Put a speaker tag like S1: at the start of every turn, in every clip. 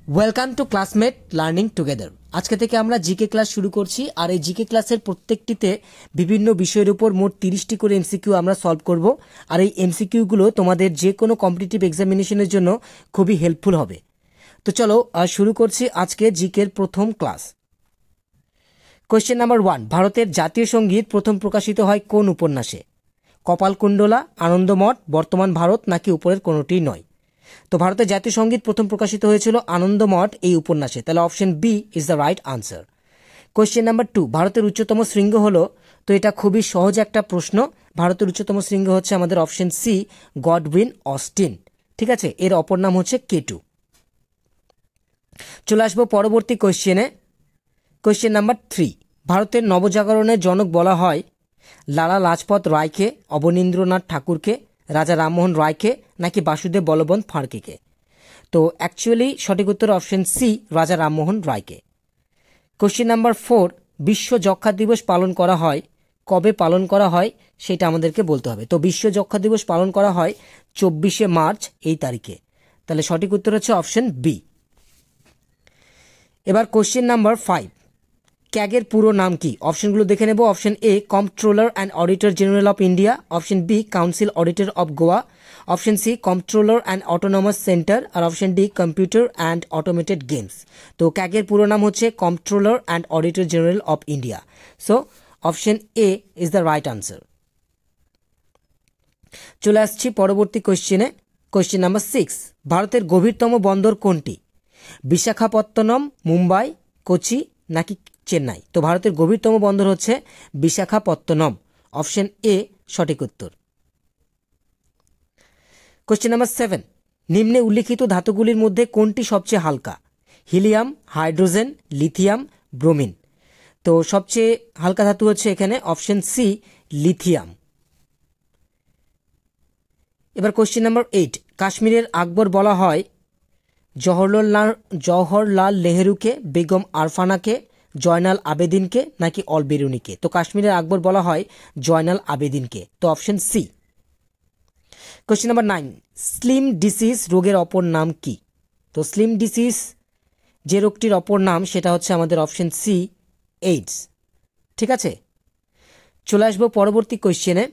S1: Welcome to classmate learning together. আজকে থেকে আমরা জিকে ক্লাস শুরু করছি, আর এই জিকে ক্লাসের প্রত্যেকটিতে বিভিন্ন বিষয়ের উপর মোট 30টি করে এমসিকিউ আমরা সলভ করব। আর এই এমসিকিউগুলো তোমাদের যে কোনো কম্পিটিটিভ এক্সামিনেশনের জন্য খুবই হেল্পফুল হবে। তো চলো শুরু করছি আজকে জিকের প্রথম ক্লাস। কোয়েশ্চেন নাম্বার 1, ভারতের জাতীয় সঙ্গীত প্রথম প্রকাশিত হয় কোন উপন্যাসে? কপালকুণ্ডলা, আনন্দমঠ, বর্তমান ভারত নাকি উপরের কোনোটি নয়? তো ভারতের জাতীয় সঙ্গীত প্রথম প্রকাশিত হয়েছিল আনন্দমঠ এই উপন্যাসে, তাহলে option B is the right answer. Question number 2, ভারতের উচ্চতম শৃঙ্গ হলো? তো এটা খুবই সহজ একটা প্রশ্ন। ভারতের উচ্চতম শৃঙ্গ হচ্ছে আমাদের অপশন সি, গডউইন অস্টিন। ঠিক আছে, এর অপর নাম হচ্ছে কেটু। চলে আসবো পরবর্তী কোয়েশ্চেনে। কোয়েশ্চেন নাম্বার 3, ভারতের নবজাগরণের জনক বলা হয় লালা লাজপত রায়কে, অবনীন্দ্রনাথ ঠাকুরকে, রাজা রামমোহন রায়কে নাকি বাসুদেব বলবন্ত ফাড়কেকে? তো অ্যাকচুয়ালি সঠিক উত্তর অপশন সি, রাজা রামমোহন রায়কে। কোশ্চেন নাম্বার 4, বিশ্ব যক্ষ্মা দিবস পালন করা হয় কবে পালন করা হয় সেটা আমাদেরকে বলতে হবে। তো বিশ্ব যক্ষ্মা দিবস পালন করা হয় 24শে মার্চ এই তারিখে, তাহলে সঠিক উত্তর হচ্ছে অপশন বি। এবার কোশ্চেন নাম্বার 5, ক্যাগের পুরো নাম কি? অপশনগুলো দেখে নেব। Option A, comptroller and auditor general of India. Option B, council auditor of Goa. Option C, comptroller and autonomous centre. আর option D, computer and automated games. তো ক্যাগের পুরো নাম হচ্ছে comptroller and auditor general of India. So option A is the right answer. চলে আসছি পরবর্তী কোয়েশ্চেনে। কোয়েশ্চেন নাম্বার 6, ভারতের গভীরতম বন্দর কোনটি? বিশাখাপত্তনম, মুম্বাই, কোচি নাকি চেন্নাই? তো ভারতের গভীরতম বন্দর হচ্ছে বিশাখাপত্তনম। অপশন এ সঠিক উত্তর। কোয়েশ্চেন নাম্বার 7, নিম্নে উল্লিখিত ধাতুগুলির মধ্যে কোনটি সবচেয়ে হালকা? Helium, hydrogen, lithium, bromine. তো সবচেয়ে হালকা ধাতু হচ্ছে এখানে অপশন সি, লিথিয়াম। এবার কোয়েশ্চেন নাম্বার 8, কাশ্মীরের আকবর বলা হয় জওহরলাল নেহেরুকে, বেগম আরফানাকে, জয়নাল আবেদিনকে নাকি অল বেরুনিকে? তো কাশ্মীরের আকবর বলা হয় জয়নাল আবেদিনকে। তো option C. Question number 9, slim disease রোগের অপর নাম কি? তো স্লিম ডিসিজ যে রোগটির অপর নাম সেটা হচ্ছে আমাদের অপশন সি, এইডস। ঠিক আছে, চলে আসবো পরবর্তী কোয়েশ্চেনে।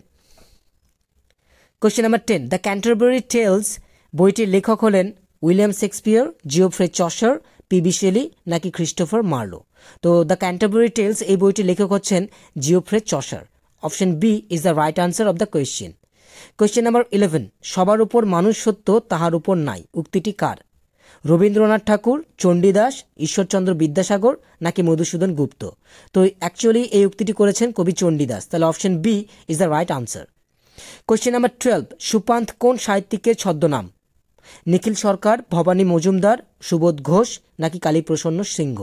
S1: Question number 10, the Canterbury Tales বইটির লেখক হলেন William Shakespeare, Geoffrey Chaucer, PB Shelley নাকি ক্রিস্টোফার মার্লো? তো দ্য ক্যান্টারবারি টেলস এই বইটির লেখক হচ্ছেন Geoffrey Chaucer. Option B is the right answer of the question. Question number 11, সবার উপর মানুষ সত্য তাহার উপর নাই উক্তিটি কার? রবীন্দ্রনাথ ঠাকুর, চণ্ডীদাস, ঈশ্বরচন্দ্র বিদ্যাসাগর নাকি মধুসূদন গুপ্ত? তো অ্যাকচুয়ালি এই উক্তিটি করেছেন কবি চণ্ডীদাস, তাহলে option B is the right answer. Question number 12, Supantha কোন সাহিত্যিকের ছদ্মনাম? নিখিল সরকার, ভবানী মজুমদার, সুবোধ ঘোষ নাকি কালীপ্রসন্ন সিংহ?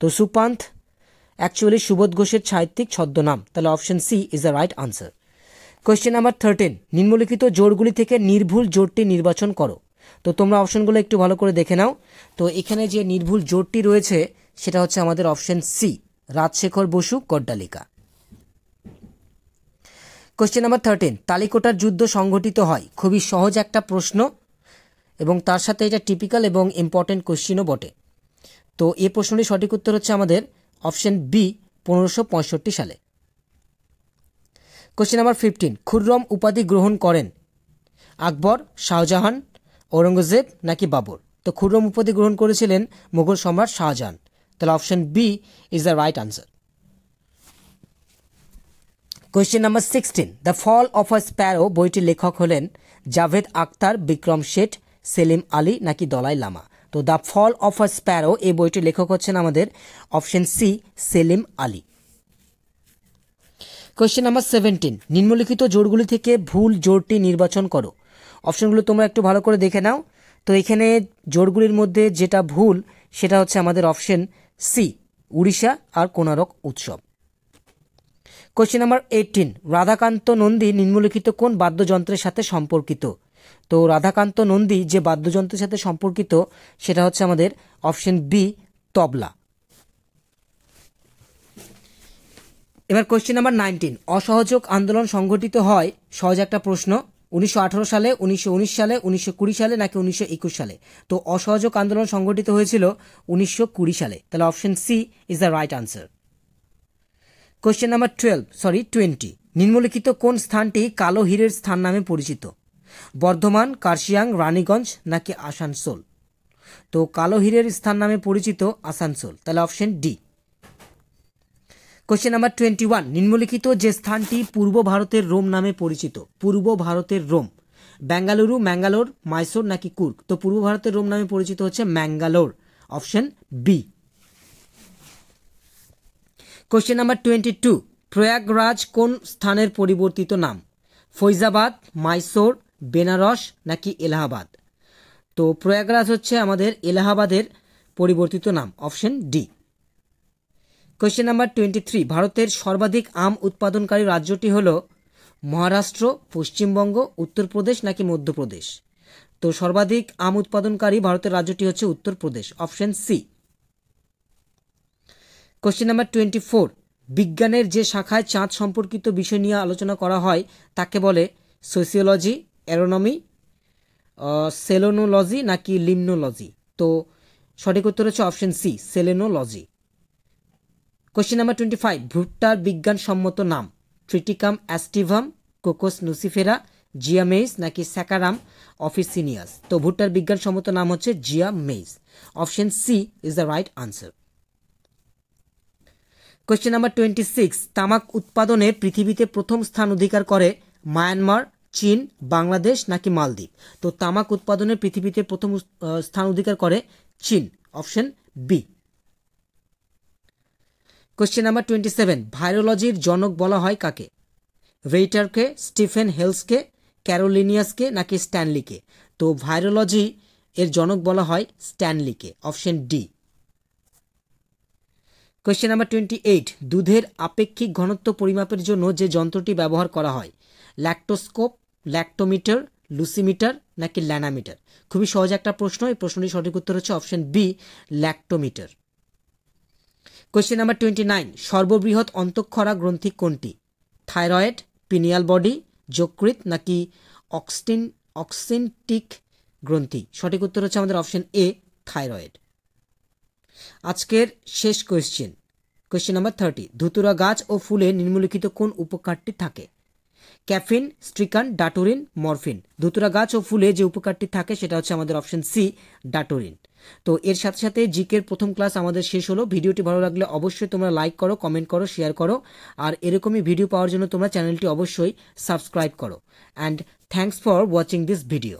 S1: তো সুপান্থ অ্যাকচুয়ালি সুবোধ ঘোষের সাহিত্যিক ছদ্মনাম, তাহলে option C is the right answer. Question number 13, নিম্নলিখিত জোড়গুলি থেকে নির্ভুল জোড়টি নির্বাচন করো। তো তোমরা অপশনগুলো একটু ভালো করে দেখে নাও। তো এখানে যে নির্ভুল জোড়টি রয়েছে সেটা হচ্ছে আমাদের option C, Rajshekhar Basu Gaddalika. Question number 13, তালিকোটার যুদ্ধ সংঘটিত হয়? খুবই সহজ একটা প্রশ্ন এবং তার সাথে এটা টিপিক্যাল এবং ইম্পর্টেন্ট কোয়েশ্চেনও বটে। তো এই প্রশ্নটির সঠিক উত্তর হচ্ছে আমাদের অপশন বি, 1565 সালে। কোয়েশ্চেন নাম্বার 15, খুররম উপাধি গ্রহণ করেন আকবর, শাহজাহান, ঔরঙ্গজেব নাকি বাবর? তো খুররম উপাধি গ্রহণ করেছিলেন মুঘল সম্রাট শাহজাহান, তাহলে option B is the right answer. Question number 16, the fall of a sparrow বইটির লেখক হলেন জাভেদ আখতার, বিক্রম শেঠ, সেলিম আলী নাকি দলাই লামা? তো the fall of a sparrow এই বইটির লেখক হচ্ছেন আমাদের option C, Salim Ali. Question number 17, নিম্নলিখিত জোড়গুলি থেকে ভুল জোড়টি নির্বাচন করো। অপশনগুলো তোমরা একটু ভালো করে দেখে নাও। তো এখানে জোড়গুলির মধ্যে যেটা ভুল সেটা হচ্ছে আমাদের অপশন সি, উড়িষ্যা আর কোনারক উৎসব। কোয়েশ্চেন নাম্বার 18, রাধাকান্ত নন্দী নিম্নলিখিত কোন বাদ্যযন্ত্রের সাথে সম্পর্কিত? তো রাধাকান্ত নন্দী যে বাদ্যযন্ত্রের সাথে সম্পর্কিত সেটা হচ্ছে আমাদের অপশন বি, তবলা। এবার কোয়েশ্চেন নাম্বার 19, অসহযোগ আন্দোলন সংঘটিত হয়, সহজ একটা প্রশ্ন, 1918 সালে, 1919 সালে, 1920 সালে নাকি 1921 সালে? তো অসহযোগ আন্দোলন সংগঠিত হয়েছিল 1920 সালে। তাহলে option C is the right answer. Question number 20। নিম্নলিখিত কোন স্থানটি কালো হীরের স্থান নামে পরিচিত? বর্ধমান, কার্শিয়াং, রানীগঞ্জ নাকি আসানসোল? তো কালো হীরের স্থান নামে পরিচিত আসানসোল। তাহলে অপশন ডি। Question number 21। নিম্নলিখিত যে স্থানটি পূর্ব ভারতের রোম নামে পরিচিত? পূর্ব ভারতের রোম, বেঙ্গালুরু, ম্যাঙ্গালোর, মাইসোর নাকি কুর্গ? তো পূর্ব ভারতের রোম নামে পরিচিত হচ্ছে Mangalore. Option B. Question number 22। Prayagraj কোন স্থানের পরিবর্তিত নাম? ফৈজাবাদ, মাইসোর, বেনারস নাকি এলাহাবাদ? তো প্রয়াগরাজ হচ্ছে আমাদের এলাহাবাদের পরিবর্তিত নাম। Option D. Question number 23। ভারতের সর্বাধিক আম উৎপাদনকারী রাজ্যটি হল মহারাষ্ট্র, পশ্চিমবঙ্গ, উত্তরপ্রদেশ নাকি মধ্যপ্রদেশ? তো সর্বাধিক আম উৎপাদনকারী ভারতের রাজ্যটি হচ্ছে Uttar Pradesh. Option C. Question number 24। বিজ্ঞানের যে শাখায় চাঁদ সম্পর্কিত বিষয় নিয়ে আলোচনা করা হয় তাকে বলে সোসিওলজি, অ্যারোনমি, সেলেনোলজি নাকি লিমনোলজি? তো সঠিক উত্তর হচ্ছে option C, selenology. Question number 25। ভুট্টার বিজ্ঞানসম্মত নাম? Triticum aestivum, Cocos nucifera, Zea mays নাকি স্যাকারাম অফিসিনিয়াস? তো ভুট্টার বিজ্ঞানসম্মত নাম হচ্ছে Zea mays. Option C is the right answer. Question number 26। তামাক উৎপাদনে পৃথিবীতে প্রথম স্থান অধিকার করে মায়ানমার, চীন, বাংলাদেশ নাকি মালদ্বীপ? তো তামাক উৎপাদনে পৃথিবীতে প্রথম স্থান অধিকার করে চীন। Option B. Question number 27। ভাইরোলজির জনক বলা হয় কাকে? ভেইটারকে, স্টিফেন হেলসকে, ক্যারোলিনিয়াসকে নাকি স্ট্যানলিকে? তো ভাইরোলজি এর জনক বলা হয় স্ট্যানলিকে। Option D. Question number 28। দুধের আপেক্ষিক ঘনত্ব পরিমাপের জন্য যে যন্ত্রটি ব্যবহার করা হয়? ল্যাকটোস্কোপ, ল্যাকটোমিটার, লুসিমিটার নাকি ল্যানামিটার? খুবই সহজ একটা প্রশ্ন। এই প্রশ্নটির সঠিক উত্তর হচ্ছে option B, lactometer. Question number 29। সর্ববৃহৎ অন্তঃক্ষরা গ্রন্থি কোনটি? থাইরয়েড, পিনিয়াল বডি, যকৃৎ নাকি অক্সিনটিক গ্রন্থি? সঠিক উত্তর হচ্ছে আমাদের অপশন এ, থাইরয়েড। আজকের শেষ কোশ্চেন নাম্বার 30। ধুতুরা গাছ ও ফুলে নিম্নলিখিত কোন উপকারটি থাকে? Caffeine, স্ট্রিকান, ডাটোরিন, morphine? ধুতুরা গাছ ও ফুলে যে উপকারটি থাকে সেটা হচ্ছে আমাদের অপশন সি, ডাটোরিন। তো এর সাথে সাথে জিকের প্রথম ক্লাস আমাদের শেষ হলো। ভিডিওটি ভালো লাগলে অবশ্যই তোমরা লাইক করো, কমেন্ট করো, শেয়ার করো। আর এরকমই ভিডিও পাওয়ার জন্য তোমরা চ্যানেলটি অবশ্যই সাবস্ক্রাইব করো। And thanks for watching this video.